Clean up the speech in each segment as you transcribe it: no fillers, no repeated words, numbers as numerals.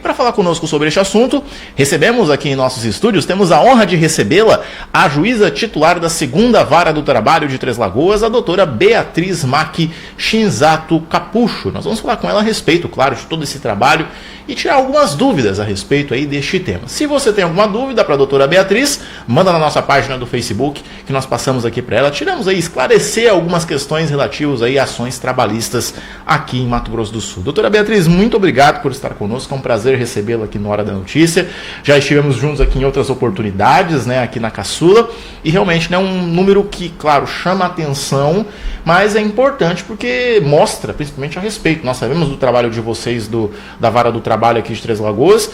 Para falar conosco sobre este assunto, recebemos aqui em nossos estúdios, temos a honra de recebê-la, a juíza titular da 2ª Vara do Trabalho de Três Lagoas, a doutora Beatriz Maki Shinzato Capucho. Nós vamos falar com ela a respeito, claro, de todo esse trabalho e tirar algumas dúvidas a respeito aí deste tema. Se você tem alguma dúvida para a doutora Beatriz, manda na nossa página do Facebook, que nós passamos aqui para ela. Tiramos aí, esclarecer algumas questões relativas aí a ações trabalhistas aqui em Mato Grosso do Sul. Doutora Beatriz, muito obrigado por estar conosco, é um prazer recebê-la aqui no Hora da Notícia. Já estivemos juntos aqui em outras oportunidades, né, aqui na Caçula, e realmente é um número que, claro, chama a atenção, mas é importante porque mostra, principalmente a respeito. Nós sabemos do trabalho de vocês da Vara do Trabalho aqui de Três Lagoas,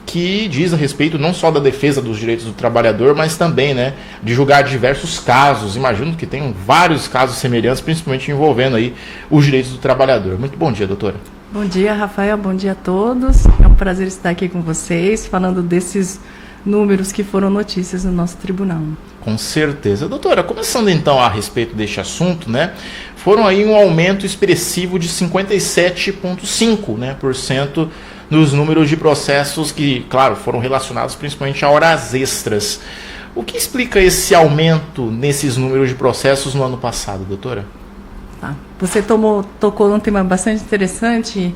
que diz a respeito não só da defesa dos direitos do trabalhador, mas também, né, de julgar diversos casos. Imagino que tem vários casos semelhantes, principalmente envolvendo aí os direitos do trabalhador. Muito bom dia, doutora. Bom dia, Rafael. Bom dia a todos. É um prazer estar aqui com vocês, falando desses números que foram notícias no nosso tribunal. Com certeza. Doutora, começando então a respeito deste assunto, né, foram aí um aumento expressivo de 57,5%, né, nos números de processos que, claro, foram relacionados principalmente a horas extras. O que explica esse aumento nesses números de processos no ano passado, doutora? Tá. Você tocou num tema bastante interessante,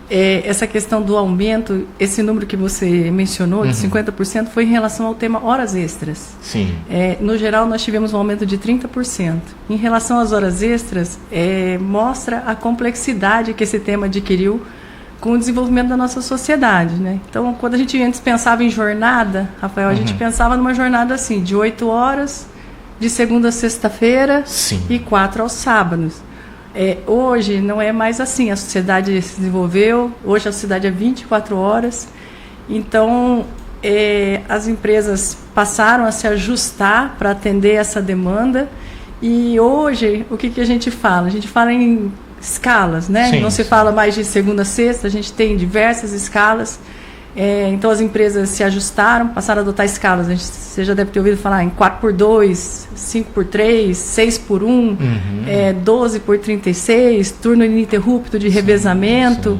essa questão do aumento. Esse número que você mencionou, de 50%, foi em relação ao tema horas extras. Sim. No geral, nós tivemos um aumento de 30%. Em relação às horas extras, mostra a complexidade que esse tema adquiriu com o desenvolvimento da nossa sociedade, né? Então, quando a gente antes pensava em jornada, Rafael, a gente pensava numa jornada assim, de 8 horas, de segunda a sexta-feira e 4 aos sábados. Hoje não é mais assim, a sociedade se desenvolveu, hoje a sociedade é 24 horas, então as empresas passaram a se ajustar para atender essa demanda, e hoje o que a gente fala? A gente fala em escalas, né? Não se fala mais de segunda a sexta, a gente tem diversas escalas. Então as empresas se ajustaram, passaram a adotar escalas. Você já deve ter ouvido falar em 4x2, 5x3, 6x1, 12x36, turno ininterrupto de revezamento.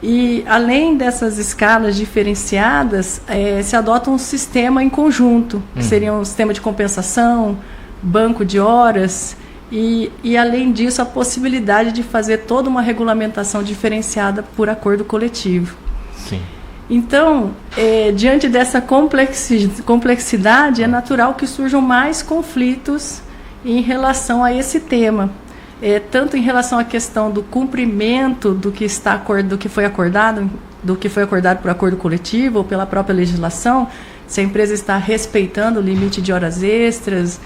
E além dessas escalas diferenciadas, se adota um sistema em conjunto, que seria um sistema de compensação, banco de horas, e além disso a possibilidade de fazer toda uma regulamentação diferenciada por acordo coletivo. Sim. Então, diante dessa complexidade, é natural que surjam mais conflitos em relação a esse tema. Tanto em relação à questão do cumprimento do que foi acordado por acordo coletivo ou pela própria legislação, se a empresa está respeitando o limite de horas extras,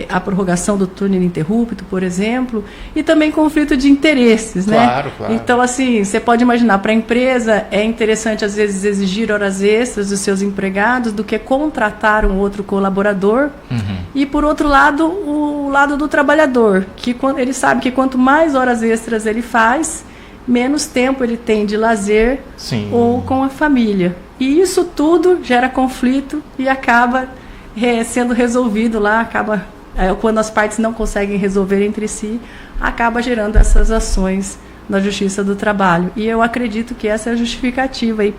a prorrogação do turno ininterrupto, por exemplo, e também conflito de interesses, claro, né? Claro. Então, assim, você pode imaginar, para a empresa é interessante, às vezes, exigir horas extras dos seus empregados do que contratar um outro colaborador. E, por outro lado, o lado do trabalhador, que ele sabe que quanto mais horas extras ele faz, menos tempo ele tem de lazer ou com a família. E isso tudo gera conflito e acaba sendo resolvido lá, quando as partes não conseguem resolver entre si, acaba gerando essas ações na Justiça do Trabalho. E eu acredito que essa é a justificativa aí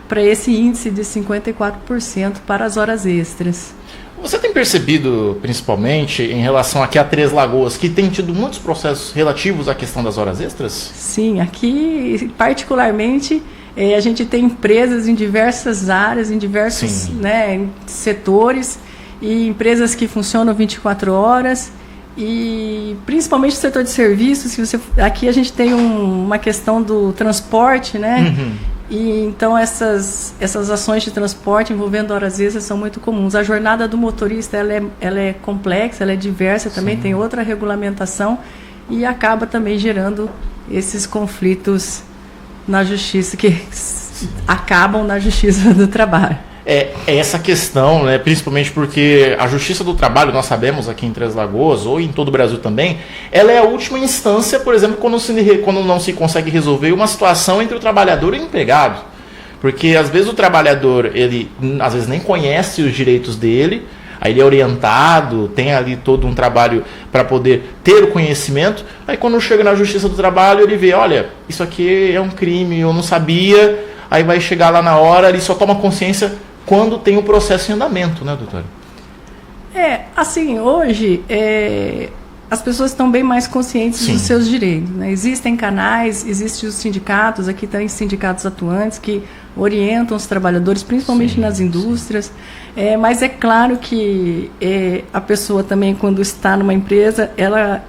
para esse índice de 54% para as horas extras. Você tem percebido, principalmente, em relação aqui a Três Lagoas, que tem tido muitos processos relativos à questão das horas extras? Sim, aqui, particularmente, a gente tem empresas em diversas áreas, em diversos setores, e empresas que funcionam 24 horas, e principalmente o setor de serviços. Aqui a gente tem uma questão do transporte, né? E então essas ações de transporte envolvendo horas extras são muito comuns. A jornada do motorista ela é complexa, ela é diversa, também tem outra regulamentação, e acaba também gerando esses conflitos na justiça, que acabam na Justiça do Trabalho. Essa questão, né, principalmente porque a Justiça do Trabalho, nós sabemos aqui em Três Lagoas, ou em todo o Brasil também, ela é a última instância, por exemplo, quando não se consegue resolver uma situação entre o trabalhador e o empregado. Porque às vezes o trabalhador, ele às vezes nem conhece os direitos dele, aí ele é orientado, tem ali todo um trabalho para poder ter o conhecimento, aí quando chega na Justiça do Trabalho ele vê, olha, isso aqui é um crime, eu não sabia, aí vai chegar lá na hora, ele só toma consciência quando tem o processo em andamento, né, doutora? Assim, hoje as pessoas estão bem mais conscientes dos seus direitos, né? Existem canais, existem os sindicatos, aqui tem sindicatos atuantes que orientam os trabalhadores, principalmente nas indústrias, mas é claro que a pessoa também, quando está numa empresa,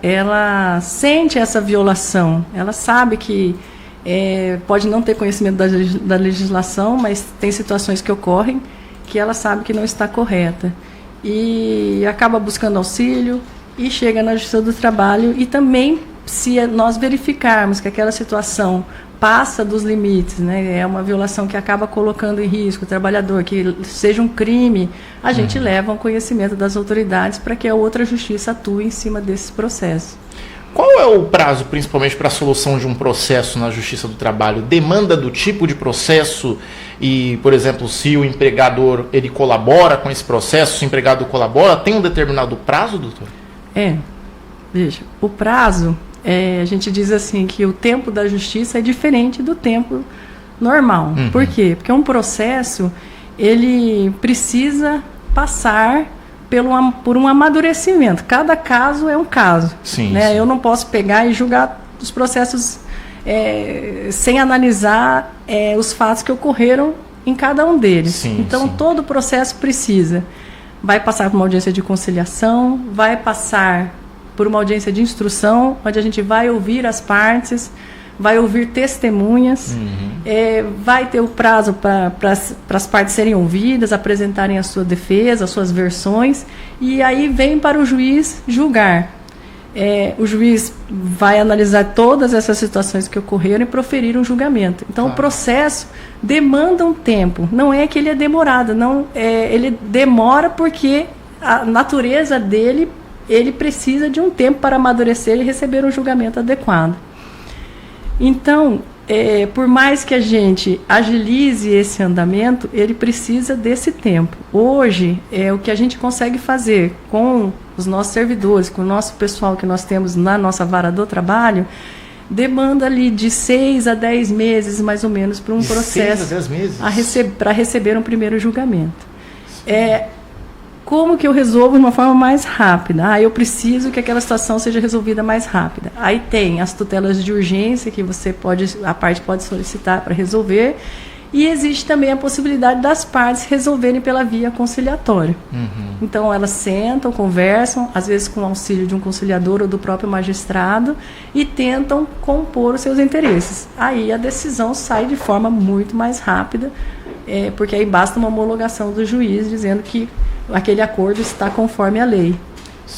ela sente essa violação, ela sabe que pode não ter conhecimento da legislação, mas tem situações que ocorrem que ela sabe que não está correta e acaba buscando auxílio e chega na Justiça do Trabalho. E também, se nós verificarmos que aquela situação passa dos limites, né, é uma violação que acaba colocando em risco o trabalhador, que seja um crime, a gente leva ao conhecimento das autoridades para que a outra justiça atue em cima desse processo. Qual é o prazo, principalmente, para a solução de um processo na Justiça do Trabalho? Demanda do tipo de processo e, por exemplo, se o empregador ele colabora com esse processo, se o empregado colabora, tem um determinado prazo, doutor? Veja, o prazo, a gente diz assim que o tempo da justiça é diferente do tempo normal. Por quê? Porque um processo, ele precisa passar por um amadurecimento. Cada caso é um caso. Né? Eu não posso pegar e julgar os processos sem analisar os fatos que ocorreram em cada um deles. Então, todo o processo vai passar por uma audiência de conciliação, vai passar por uma audiência de instrução, onde a gente vai ouvir as partes, vai ouvir testemunhas, vai ter o prazo para as partes serem ouvidas, apresentarem a sua defesa, as suas versões, e aí vem para o juiz julgar. O juiz vai analisar todas essas situações que ocorreram e proferir um julgamento. Então, o processo demanda um tempo. Não é que ele é demorado, ele demora porque a natureza dele, ele precisa de um tempo para amadurecer e receber um julgamento adequado. Então, por mais que a gente agilize esse andamento, ele precisa desse tempo. Hoje, o que a gente consegue fazer com os nossos servidores, com o nosso pessoal que nós temos na nossa vara do trabalho, demanda ali de 6 a 10 meses, mais ou menos, para um processo, 6 a 10 meses? Para receber um primeiro julgamento. Como que eu resolvo de uma forma mais rápida? Eu preciso que aquela situação seja resolvida mais rápida. Aí tem as tutelas de urgência que a parte pode solicitar para resolver, e existe também a possibilidade das partes resolverem pela via conciliatória. Então elas sentam, conversam, às vezes com o auxílio de um conciliador ou do próprio magistrado, e tentam compor os seus interesses. Aí a decisão sai de forma muito mais rápida, porque aí basta uma homologação do juiz dizendo que aquele acordo está conforme a lei.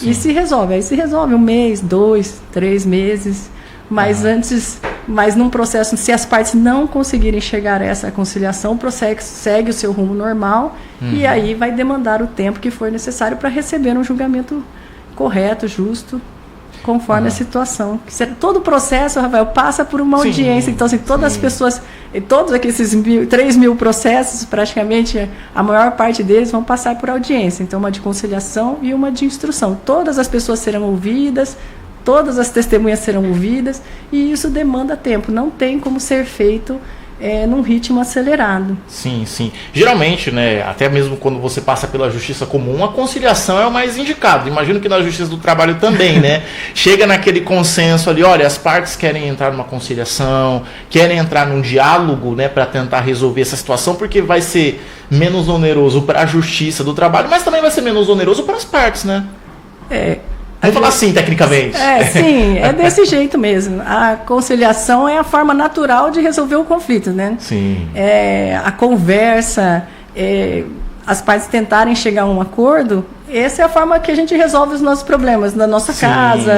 E se resolve. Aí se resolve 1 mês, 2, 3 meses. Mas num processo, se as partes não conseguirem chegar a essa conciliação, o processo segue o seu rumo normal, e aí vai demandar o tempo que for necessário para receber um julgamento correto, justo, conforme a situação. Todo o processo, Rafael, passa por uma audiência. Então, assim, todas as pessoas, todos aqueles 3 mil processos, praticamente a maior parte deles vão passar por audiência. Então, uma de conciliação e uma de instrução. Todas as pessoas serão ouvidas, todas as testemunhas serão ouvidas, e isso demanda tempo. Não tem como ser feito num ritmo acelerado. Sim. Geralmente, né, até mesmo quando você passa pela justiça comum, a conciliação é o mais indicado. Imagino que na Justiça do Trabalho também, né? Chega naquele consenso ali, olha, as partes querem entrar numa conciliação, querem entrar num diálogo, né, para tentar resolver essa situação, porque vai ser menos oneroso para a Justiça do Trabalho, mas também vai ser menos oneroso para as partes, né? Vamos falar assim, tecnicamente. Sim, é desse jeito mesmo. A conciliação é a forma natural de resolver o conflito, né? Sim. A conversa, as partes tentarem chegar a um acordo, essa é a forma que a gente resolve os nossos problemas na nossa casa,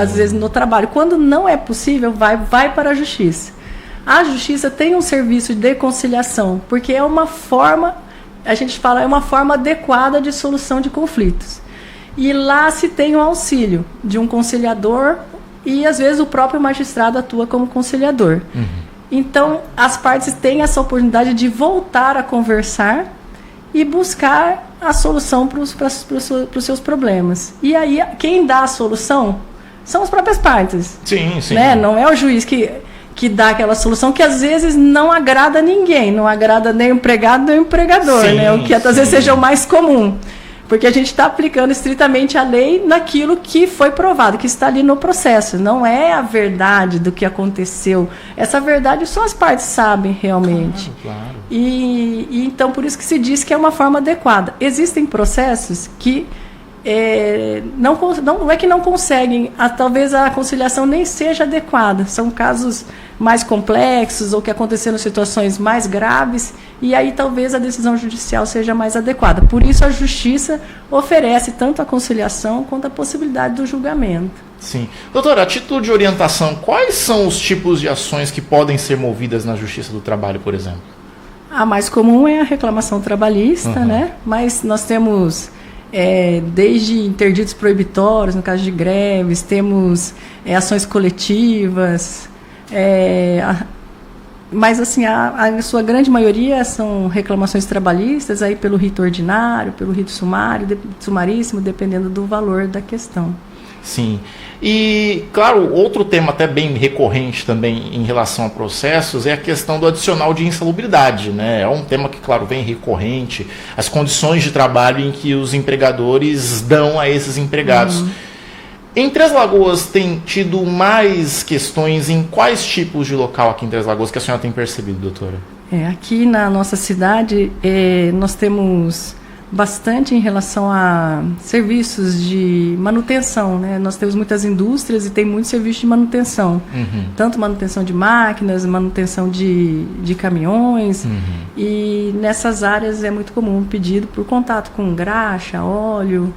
às vezes no trabalho. Quando não é possível, vai para a justiça. A justiça tem um serviço de conciliação, porque é uma forma, a gente fala, é uma forma adequada de solução de conflitos. E lá se tem o auxílio de um conciliador, e às vezes o próprio magistrado atua como conciliador. Então, as partes têm essa oportunidade de voltar a conversar e buscar a solução para os seus problemas. E aí, quem dá a solução são as próprias partes. Sim. Né? Não é o juiz que que dá aquela solução que às vezes não agrada ninguém, não agrada nem o empregado nem o empregador, Sim, né? O que às vezes seja o mais comum. Porque a gente está aplicando estritamente a lei naquilo que foi provado, que está ali no processo. Não é a verdade do que aconteceu. Essa verdade só as partes sabem realmente. Claro. E então por isso que se diz que é uma forma adequada. Existem processos que não é que não conseguem, talvez a conciliação nem seja adequada. São casos mais complexos ou que aconteceram situações mais graves, e aí talvez a decisão judicial seja mais adequada. Por isso a Justiça oferece tanto a conciliação quanto a possibilidade do julgamento. Sim. Doutora, a título de orientação, quais são os tipos de ações que podem ser movidas na Justiça do Trabalho, por exemplo? A mais comum é a reclamação trabalhista, né? Mas nós temos desde interditos proibitórios, no caso de greves, temos ações coletivas, mas assim, a sua grande maioria são reclamações trabalhistas, aí pelo rito ordinário, pelo rito sumaríssimo, dependendo do valor da questão. Sim. E, claro, outro tema até bem recorrente também em relação a processos é a questão do adicional de insalubridade, né? É um tema que, claro, vem recorrente, as condições de trabalho em que os empregadores dão a esses empregados. Em Três Lagoas tem tido mais questões em quais tipos de local aqui em Três Lagoas que a senhora tem percebido, doutora? Aqui na nossa cidade nós temos bastante em relação a serviços de manutenção, né? Nós temos muitas indústrias e tem muito serviço de manutenção. Tanto manutenção de máquinas, manutenção de caminhões. E nessas áreas é muito comum o pedido por contato com graxa, óleo,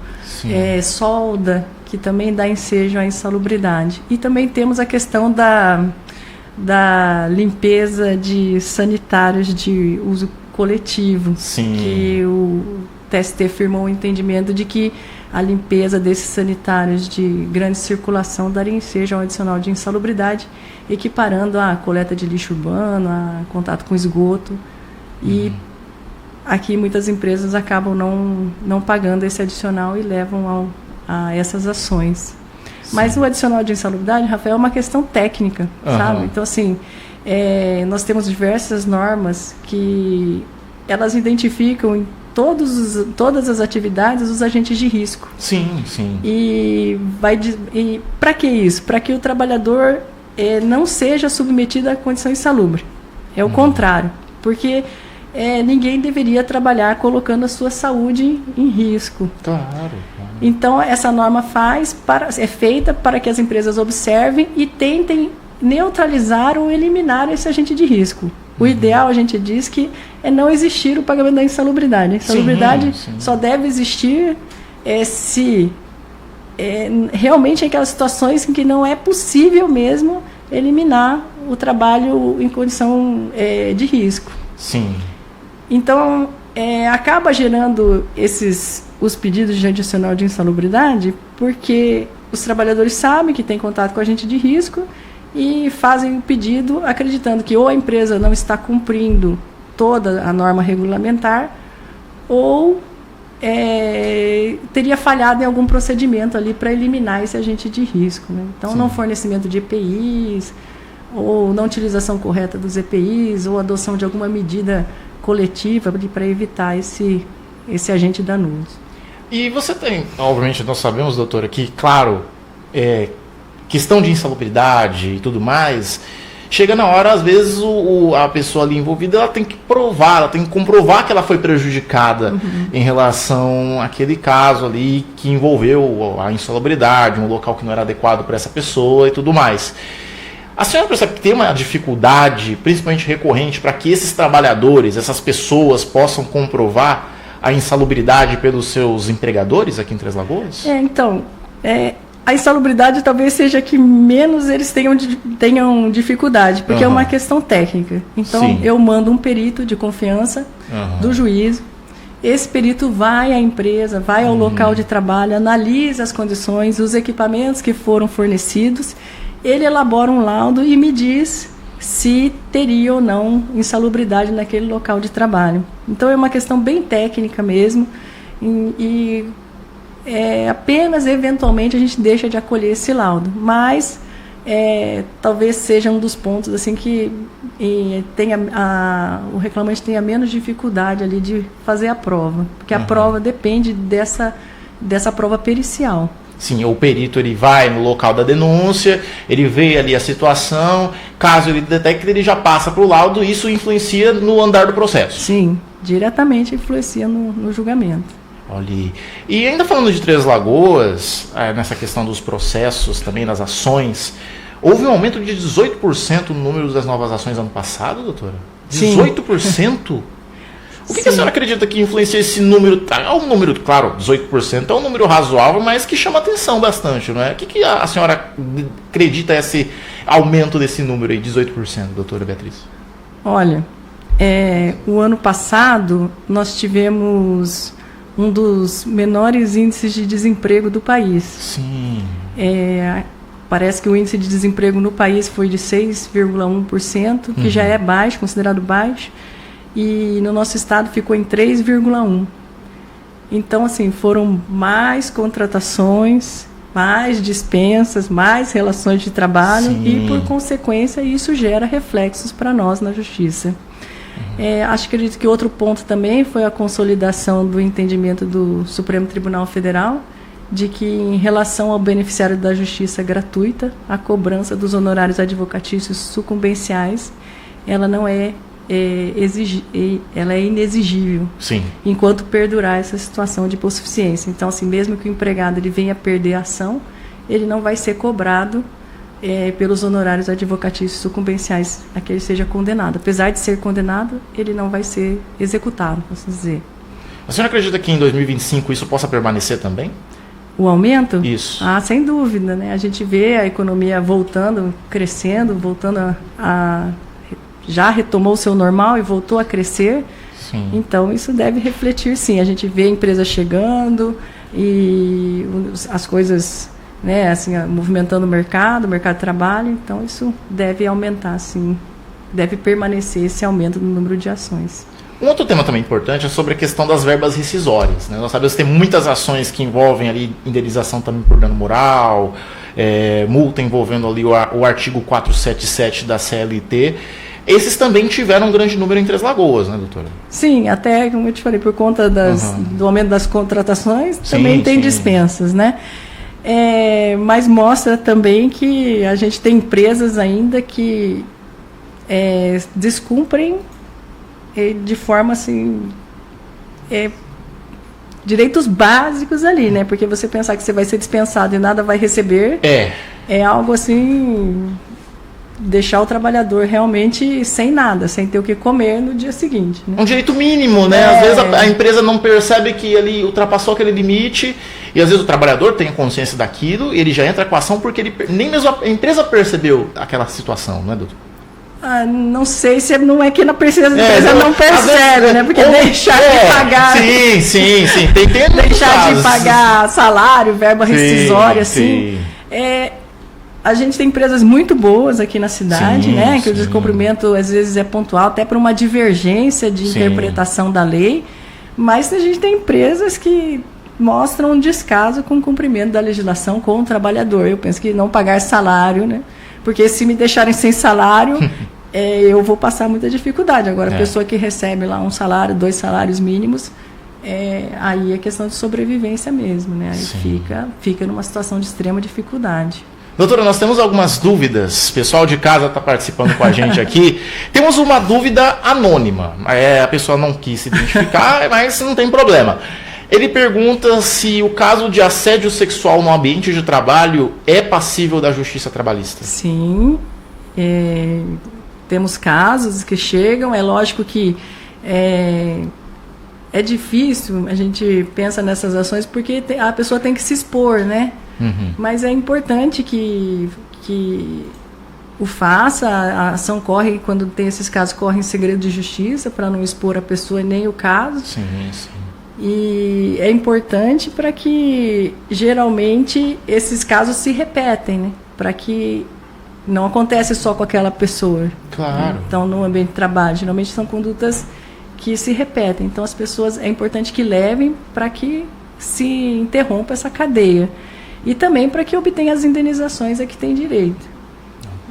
solda, que também dá ensejo à insalubridade. E também temos a questão da limpeza de sanitários de uso coletivo. Sim. Que o TST firmou o entendimento de que a limpeza desses sanitários de grande circulação daria ensejo ao adicional de insalubridade, equiparando a coleta de lixo urbano, a contato com esgoto. E aqui muitas empresas acabam não pagando esse adicional e levam a essas ações. Sim. Mas o adicional de insalubridade, Rafael, é uma questão técnica, sabe? Então, assim, nós temos diversas normas que elas identificam em todas as atividades os agentes de risco. Sim, sim. E para que isso? Para que o trabalhador não seja submetido à condição insalubre. É o contrário. Porque ninguém deveria trabalhar colocando a sua saúde em risco. Claro. Então, essa norma é feita para que as empresas observem e tentem neutralizar ou eliminar esse agente de risco. O ideal, a gente diz que é não existir o pagamento da insalubridade. A insalubridade só deve existir se realmente em aquelas situações em que não é possível mesmo eliminar o trabalho em condição de risco. Sim. Então, acaba gerando os pedidos de adicional de insalubridade porque os trabalhadores sabem que tem contato com agente de risco e fazem o pedido acreditando que ou a empresa não está cumprindo toda a norma regulamentar ou teria falhado em algum procedimento ali para eliminar esse agente de risco, né? Então, não fornecimento de EPIs, ou não utilização correta dos EPIs, ou adoção de alguma medida coletiva para evitar esse agente danoso. E você tem, obviamente nós sabemos, doutora, que, claro, questão de insalubridade e tudo mais, chega na hora, às vezes, a pessoa ali envolvida ela tem que provar, ela tem que comprovar que ela foi prejudicada em relação àquele caso ali que envolveu a insalubridade, um local que não era adequado para essa pessoa e tudo mais. A senhora percebe que tem uma dificuldade, principalmente recorrente, para que esses trabalhadores, essas pessoas, possam comprovar a insalubridade pelos seus empregadores aqui em Três Lagoas? Então, a insalubridade talvez seja que menos eles tenham dificuldade, porque é uma questão técnica. Então, eu mando um perito de confiança do juízo, esse perito vai à empresa, vai ao local de trabalho, analisa as condições, os equipamentos que foram fornecidos, ele elabora um laudo e me diz se teria ou não insalubridade naquele local de trabalho. Então, é uma questão bem técnica mesmo, apenas eventualmente a gente deixa de acolher esse laudo, mas talvez seja um dos pontos assim que o reclamante tenha menos dificuldade ali de fazer a prova, porque a prova depende dessa prova pericial. Sim, o perito ele vai no local da denúncia, ele vê ali a situação, caso ele detecte, ele já passa para o laudo, isso influencia no andar do processo. Sim, diretamente influencia no julgamento. Olha aí. E ainda falando de Três Lagoas, nessa questão dos processos, também das ações, houve um aumento de 18% no número das novas ações ano passado, doutora? 18%? O que a senhora acredita que influencia esse número? É um número, claro, 18% é um número razoável, mas que chama atenção bastante, não é? O que a senhora acredita esse aumento desse número aí, 18%, doutora Beatriz? Olha, o ano passado nós tivemos um dos menores índices de desemprego do país. Sim. Parece que o índice de desemprego no país foi de 6,1%, que já é baixo, considerado baixo. E no nosso estado ficou em 3,1%. Então, assim, foram mais contratações, mais dispensas, mais relações de trabalho. Sim. E, por consequência, isso gera reflexos para nós na Justiça. Acredito que outro ponto também foi a consolidação do entendimento do Supremo Tribunal Federal de que, em relação ao beneficiário da Justiça gratuita, a cobrança dos honorários advocatícios sucumbenciais, ela não ela é inexigível. Sim. Enquanto perdurar essa situação de hipossuficiência. Então, assim, mesmo que o empregado ele venha perder a ação, ele não vai ser cobrado pelos honorários advocatícios sucumbenciais a que ele seja condenado. Apesar de ser condenado, ele não vai ser executado, posso dizer. A senhora acredita que em 2025 isso possa permanecer também? O aumento? Isso. Sem dúvida, né? A gente vê a economia voltando, crescendo, voltando já retomou o seu normal e voltou a crescer. Sim. Então, isso deve refletir, sim. A gente vê a empresa chegando e as coisas, né, assim, movimentando o mercado de trabalho. Então, isso deve aumentar, sim. Deve permanecer esse aumento no número de ações. Um outro tema também importante é sobre a questão das verbas rescisórias, né? Nós sabemos que tem muitas ações que envolvem ali indenização também por dano moral, multa envolvendo ali o artigo 477 da CLT. Esses também tiveram um grande número em Três Lagoas, né, doutora? Sim, até, como eu te falei, por conta do aumento das contratações, também tem dispensas, né? Mas mostra também que a gente tem empresas ainda que descumprem de forma assim, direitos básicos ali, né? Porque você pensar que você vai ser dispensado e nada vai receber, é algo assim, deixar o trabalhador realmente sem nada, sem ter o que comer no dia seguinte, né? Um direito mínimo, né? Às vezes a empresa não percebe que ele ultrapassou aquele limite, e às vezes o trabalhador tem consciência daquilo, e ele já entra com a ação porque nem mesmo a empresa percebeu aquela situação, não é, doutor? Não sei se não é que a empresa não percebe, né? Porque deixar de pagar. Sim. Tem deixar de pagar salário, verba rescisória, assim. A gente tem empresas muito boas aqui na cidade, né? Que o descumprimento às vezes é pontual, até por uma divergência de interpretação da lei. Mas a gente tem empresas que mostram um descaso com o cumprimento da legislação com o trabalhador. Eu penso que não pagar salário, né? Porque se me deixarem sem salário, eu vou passar muita dificuldade. Agora, a pessoa que recebe lá um salário, 2 salários mínimos, aí é questão de sobrevivência mesmo, né? Aí fica numa situação de extrema dificuldade. Doutora, nós temos algumas dúvidas. O pessoal de casa está participando com a gente aqui. Temos uma dúvida anônima. A pessoa não quis se identificar, mas não tem problema. Ele pergunta se o caso de assédio sexual no ambiente de trabalho é passível da justiça trabalhista. Sim, temos casos que chegam, é lógico que é difícil, a gente pensa nessas ações porque a pessoa tem que se expor, né? Mas é importante que o faça, a ação corre, quando tem esses casos, corre em segredo de justiça para não expor a pessoa e nem o caso. Sim. E é importante para que, geralmente, esses casos se repetem, né? Para que não acontece só com aquela pessoa. Claro. Então, no ambiente de trabalho, geralmente são condutas que se repetem. Então, as pessoas, é importante que levem para que se interrompa essa cadeia. E também para que obtenha as indenizações a que tem direito.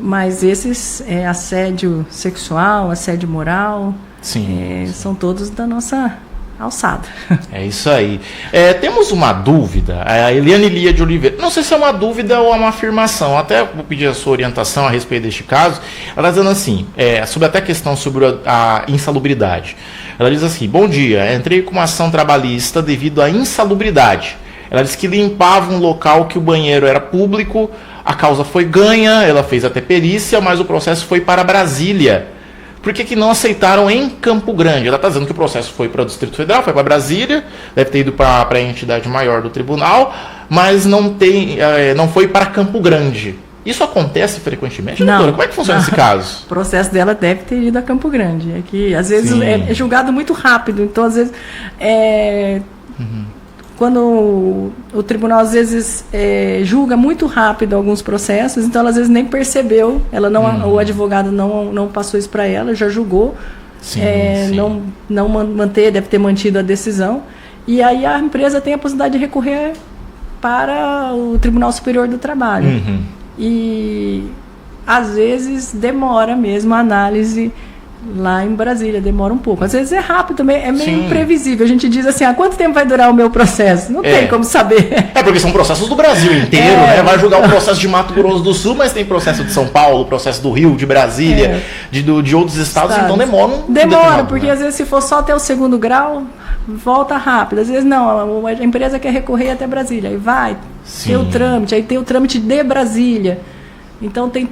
Mas esses, assédio sexual, assédio moral, Sim. são todos da nossa alçada. É isso aí. Temos uma dúvida, a Eliane Lia de Oliveira, não sei se é uma dúvida ou uma afirmação, até vou pedir a sua orientação a respeito deste caso. Ela está dizendo assim, sobre até a questão sobre a insalubridade. Ela diz assim: bom dia, entrei com uma ação trabalhista devido à insalubridade. Ela disse que limpava um local que o banheiro era público, a causa foi ganha, ela fez até perícia, mas o processo foi para Brasília. Por que não aceitaram em Campo Grande? Ela está dizendo que o processo foi para o Distrito Federal, foi para Brasília, deve ter ido para a entidade maior do tribunal, mas não foi para Campo Grande. Isso acontece frequentemente, não, doutora? Como é que funciona esse caso? O processo dela deve ter ido a Campo Grande. É que às vezes é julgado muito rápido, então às vezes quando o tribunal às vezes julga muito rápido alguns processos, então ela às vezes nem percebeu, o advogado não passou isso para ela, já julgou, deve ter mantido a decisão, e aí a empresa tem a possibilidade de recorrer para o Tribunal Superior do Trabalho. E às vezes demora mesmo a análise lá em Brasília, demora um pouco. Às vezes é rápido, é meio imprevisível. A gente diz assim, quanto tempo vai durar o meu processo? Não tem como saber. Porque são processos do Brasil inteiro, né? Vai julgar o processo de Mato Grosso do Sul, mas tem processo de São Paulo, processo do Rio, de Brasília, de outros estados, então demora Demora, porque às vezes se for só até o 2º grau, volta rápido. Às vezes não, a empresa quer recorrer até Brasília, aí vai ter o trâmite, aí tem o trâmite de Brasília. Então tem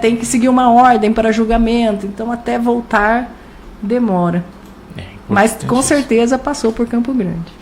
tem que seguir uma ordem para julgamento, então até voltar demora. Mas com certeza passou por Campo Grande.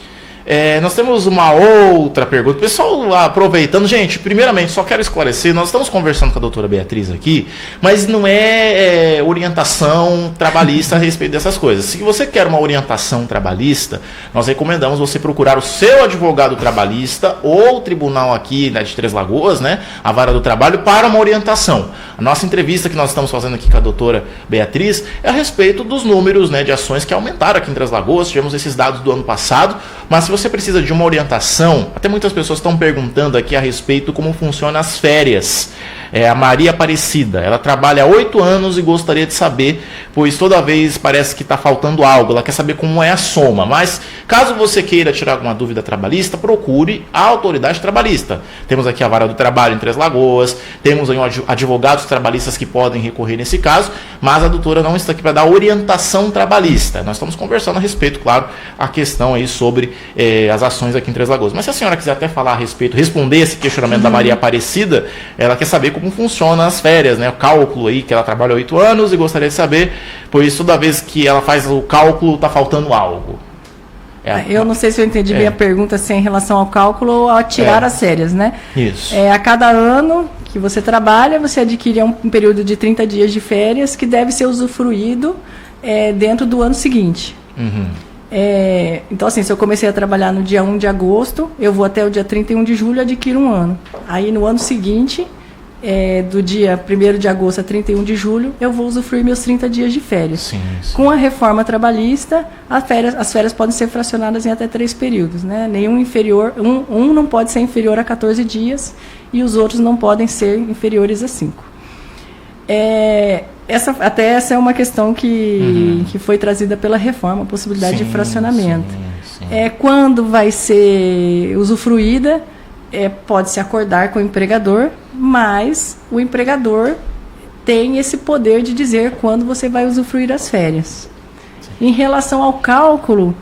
Nós temos uma outra pergunta. Pessoal, aproveitando, gente, primeiramente, só quero esclarecer, nós estamos conversando com a doutora Beatriz aqui, mas não é orientação trabalhista a respeito dessas coisas. Se você quer uma orientação trabalhista, nós recomendamos você procurar o seu advogado trabalhista ou o tribunal aqui de Três Lagoas, né, a Vara do Trabalho, para uma orientação. A nossa entrevista que nós estamos fazendo aqui com a doutora Beatriz é a respeito dos números, né, de ações que aumentaram aqui em Três Lagoas. Tivemos esses dados do ano passado, mas se você precisa de uma orientação, até muitas pessoas estão perguntando aqui a respeito como funcionam as férias. A Maria Aparecida, ela trabalha há 8 anos e gostaria de saber, pois toda vez parece que está faltando algo, ela quer saber como é a soma. Mas caso você queira tirar alguma dúvida trabalhista, procure a autoridade trabalhista. Temos aqui a Vara do Trabalho em Três Lagoas, temos aí advogados trabalhistas que podem recorrer nesse caso, mas a doutora não está aqui para dar orientação trabalhista. Nós estamos conversando a respeito, claro, a questão aí sobre as ações aqui em Três Lagoas. Mas se a senhora quiser até falar a respeito, responder esse questionamento da Maria Aparecida, ela quer saber como funcionam as férias, né? O cálculo aí, que ela trabalha 8 anos e gostaria de saber, pois toda vez que ela faz o cálculo, está faltando algo. Eu não sei se eu entendi bem a pergunta, se é em relação ao cálculo ou a tirar as férias, né? Isso. A cada ano que você trabalha, você adquire um período de 30 dias de férias que deve ser usufruído dentro do ano seguinte. Então, assim, se eu comecei a trabalhar no dia 1 de agosto, eu vou até o dia 31 de julho e adquiro um ano. Aí, no ano seguinte, do dia 1º de agosto a 31 de julho, eu vou usufruir meus 30 dias de férias. Sim. Com a reforma trabalhista, as férias podem ser fracionadas em até 3 períodos, né? Nenhum inferior, um não pode ser inferior a 14 dias e os outros não podem ser inferiores a 5. Essa é uma questão que foi trazida pela reforma, a possibilidade de fracionamento. Sim. Quando vai ser usufruída, pode se acordar com o empregador, mas o empregador tem esse poder de dizer quando você vai usufruir as férias. Sim. Em relação ao cálculo,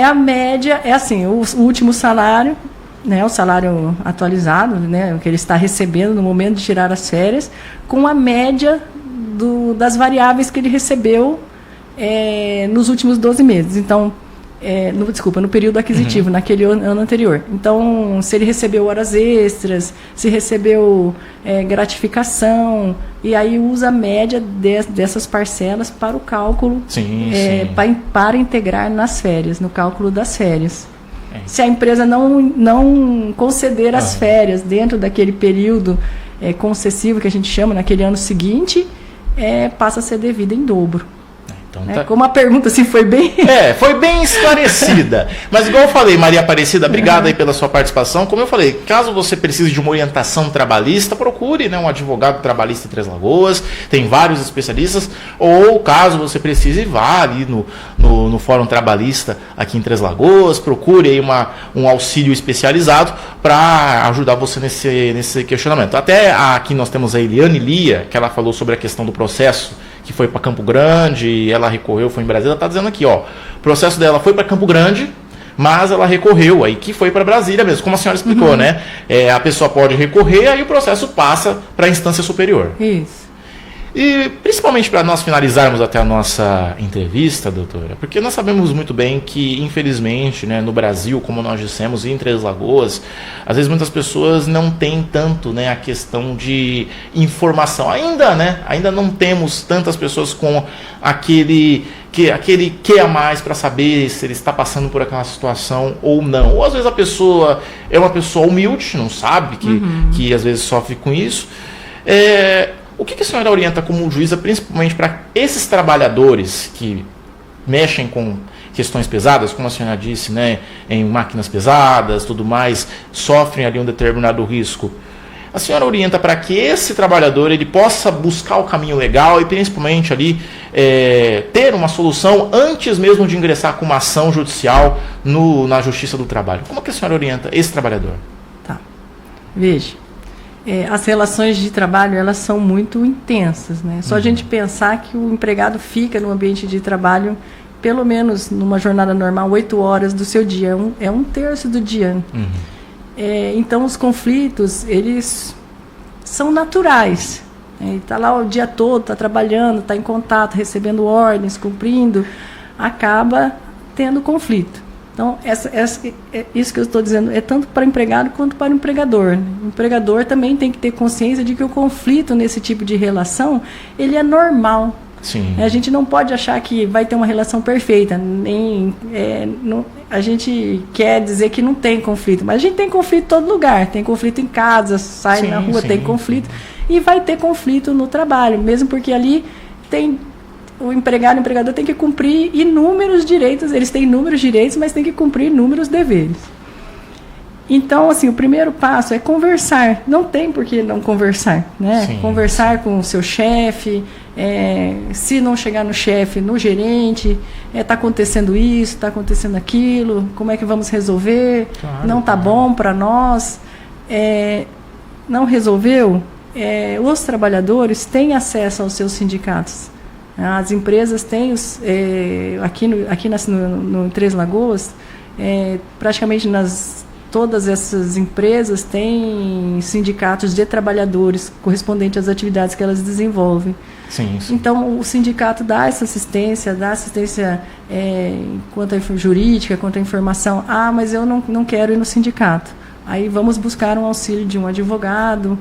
a média é assim, o último salário, né, o salário atualizado, né, o que ele está recebendo no momento de tirar as férias, com a média das variáveis que ele recebeu nos últimos 12 meses. Então, no período aquisitivo, naquele ano anterior. Então, se ele recebeu horas extras, se recebeu gratificação, e aí usa a média dessas parcelas para o cálculo, para integrar nas férias, no cálculo das férias. Se a empresa não conceder as férias dentro daquele período concessivo que a gente chama, naquele ano seguinte, passa a ser devida em dobro. Então, tá. Como a pergunta assim foi bem... foi bem esclarecida. Mas igual eu falei, Maria Aparecida, obrigado aí pela sua participação. Como eu falei, caso você precise de uma orientação trabalhista, procure, né, um advogado trabalhista em Três Lagoas, tem vários especialistas, ou caso você precise, vá ali no Fórum Trabalhista aqui em Três Lagoas, procure aí um auxílio especializado para ajudar você nesse questionamento. Até aqui nós temos a Eliane Lia, que ela falou sobre a questão do processo que foi para Campo Grande, ela recorreu, foi em Brasília, ela está dizendo aqui, ó, o processo dela foi para Campo Grande, mas ela recorreu, aí que foi para Brasília mesmo, como a senhora explicou, né? A pessoa pode recorrer, aí o processo passa para a instância superior. Isso. E principalmente para nós finalizarmos até a nossa entrevista, doutora, porque nós sabemos muito bem que, infelizmente, né, no Brasil, como nós dissemos, e em Três Lagoas, às vezes muitas pessoas não têm tanto, né, a questão de informação. Ainda não temos tantas pessoas com aquele que a mais para saber se ele está passando por aquela situação ou não. Ou às vezes a pessoa é uma pessoa humilde, não sabe que às vezes sofre com isso. O que a senhora orienta como juíza, principalmente para esses trabalhadores que mexem com questões pesadas, como a senhora disse, né, em máquinas pesadas, tudo mais, sofrem ali um determinado risco? A senhora orienta para que esse trabalhador ele possa buscar o caminho legal e principalmente ali ter uma solução antes mesmo de ingressar com uma ação judicial na Justiça do Trabalho. Como que a senhora orienta esse trabalhador? Tá. Veja. As relações de trabalho, elas são muito intensas, né? Só a gente pensar que o empregado fica no ambiente de trabalho, pelo menos numa jornada normal, 8 horas do seu dia, é um terço do dia. Então, os conflitos, eles são naturais. Ele está lá o dia todo, está trabalhando, está em contato, recebendo ordens, cumprindo, acaba tendo conflito. Então, isso que eu estou dizendo é tanto para o empregado quanto para o empregador. O empregador também tem que ter consciência de que o conflito nesse tipo de relação, ele é normal. Sim. A gente não pode achar que vai ter uma relação perfeita. A gente quer dizer que não tem conflito, mas a gente tem conflito em todo lugar. Tem conflito em casa, sai na rua, tem conflito. E vai ter conflito no trabalho, mesmo porque ali tem... O empregado e o empregador tem que cumprir inúmeros direitos, eles têm inúmeros direitos, mas tem que cumprir inúmeros deveres. Então, assim, o primeiro passo é conversar. Não tem por que não conversar, né? Sim, conversar com o seu chefe, se não chegar no chefe, no gerente, está acontecendo isso, está acontecendo aquilo, como é que vamos resolver? Claro, não está bom para nós. Não resolveu? Os trabalhadores têm acesso aos seus sindicatos. As empresas têm, aqui no Três Lagoas, praticamente todas essas empresas têm sindicatos de trabalhadores correspondentes às atividades que elas desenvolvem. Sim. Então, o sindicato dá assistência quanto à jurídica, quanto à informação. Mas eu não quero ir no sindicato. Aí vamos buscar um auxílio de um advogado,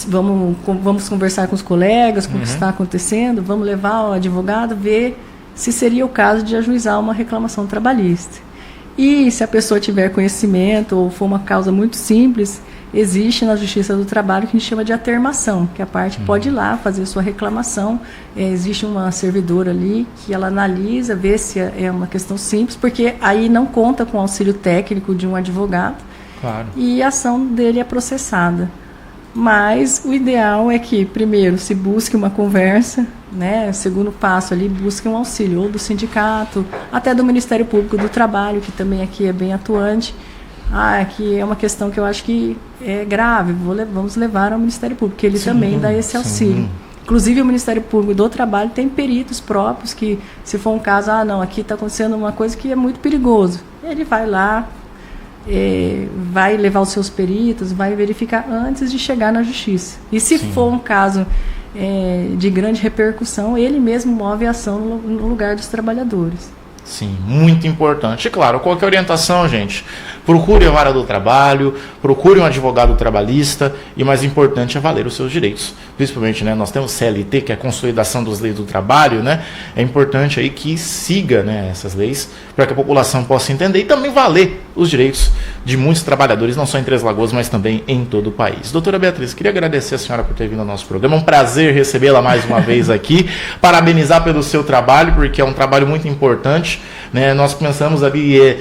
vamos conversar com os colegas, com o que está acontecendo, vamos levar o advogado, ver se seria o caso de ajuizar uma reclamação trabalhista. E se a pessoa tiver conhecimento ou for uma causa muito simples, existe na Justiça do Trabalho que a gente chama de atermação, que a parte pode ir lá fazer sua reclamação. Existe uma servidora ali que ela analisa, vê se é uma questão simples, porque aí não conta com o auxílio técnico de um advogado. Claro. E a ação dele é processada. Mas o ideal é que, primeiro, se busque uma conversa, né? O segundo passo ali, busque um auxílio, ou do sindicato, até do Ministério Público do Trabalho, que também aqui é bem atuante. Aqui é uma questão que eu acho que é grave, vamos levar ao Ministério Público, que ele também dá esse auxílio. Inclusive, o Ministério Público do Trabalho tem peritos próprios que, se for um caso, aqui está acontecendo uma coisa que é muito perigoso. Ele vai lá, vai levar os seus peritos, vai verificar antes de chegar na justiça. E se for um caso de grande repercussão, ele mesmo move a ação no lugar dos trabalhadores. Sim, muito importante. E claro, qualquer orientação, gente, procure a vara do trabalho, procure um advogado trabalhista e, mais importante, é valer os seus direitos. Principalmente, né, nós temos CLT, que é a Consolidação das Leis do Trabalho, né? É importante aí que siga, né, essas leis para que a população possa entender e também valer os direitos de muitos trabalhadores, não só em Três Lagoas, mas também em todo o país. Doutora Beatriz, queria agradecer a senhora por ter vindo ao nosso programa, é um prazer recebê-la mais uma vez aqui, parabenizar pelo seu trabalho, porque é um trabalho muito importante, né? Nós pensamos ali,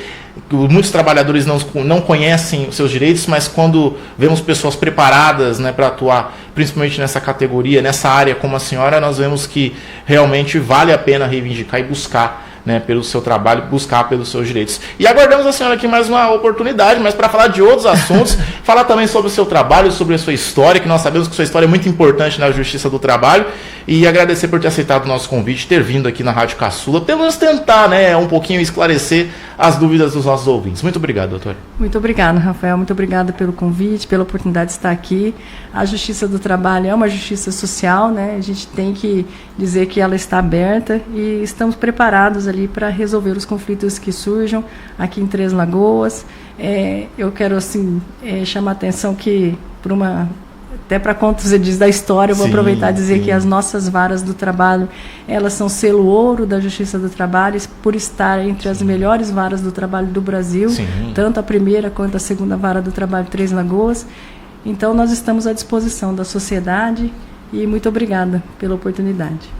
muitos trabalhadores não conhecem os seus direitos, mas quando vemos pessoas preparadas, né, para atuar, principalmente nessa categoria, nessa área como a senhora, nós vemos que realmente vale a pena reivindicar e buscar, né, pelo seu trabalho, buscar pelos seus direitos. E aguardamos a senhora aqui mais uma oportunidade, mas para falar de outros assuntos, falar também sobre o seu trabalho, sobre a sua história, que nós sabemos que sua história é muito importante na Justiça do Trabalho, e agradecer por ter aceitado o nosso convite, ter vindo aqui na Rádio Caçula, pelo menos tentar, né, um pouquinho esclarecer as dúvidas dos nossos ouvintes. Muito obrigado, doutor. Muito obrigada, Rafael. Muito obrigada pelo convite, pela oportunidade de estar aqui. A Justiça do Trabalho é uma justiça social, né? A gente tem que dizer que ela está aberta e estamos preparados ali para resolver os conflitos que surjam aqui em Três Lagoas. Eu quero, assim, chamar a atenção que, até para conta você diz da história, eu vou aproveitar e dizer que as nossas varas do trabalho, elas são selo ouro da Justiça do Trabalho, por estar entre as melhores varas do trabalho do Brasil, tanto a primeira quanto a segunda vara do trabalho de Três Lagoas. Então, nós estamos à disposição da sociedade e muito obrigada pela oportunidade.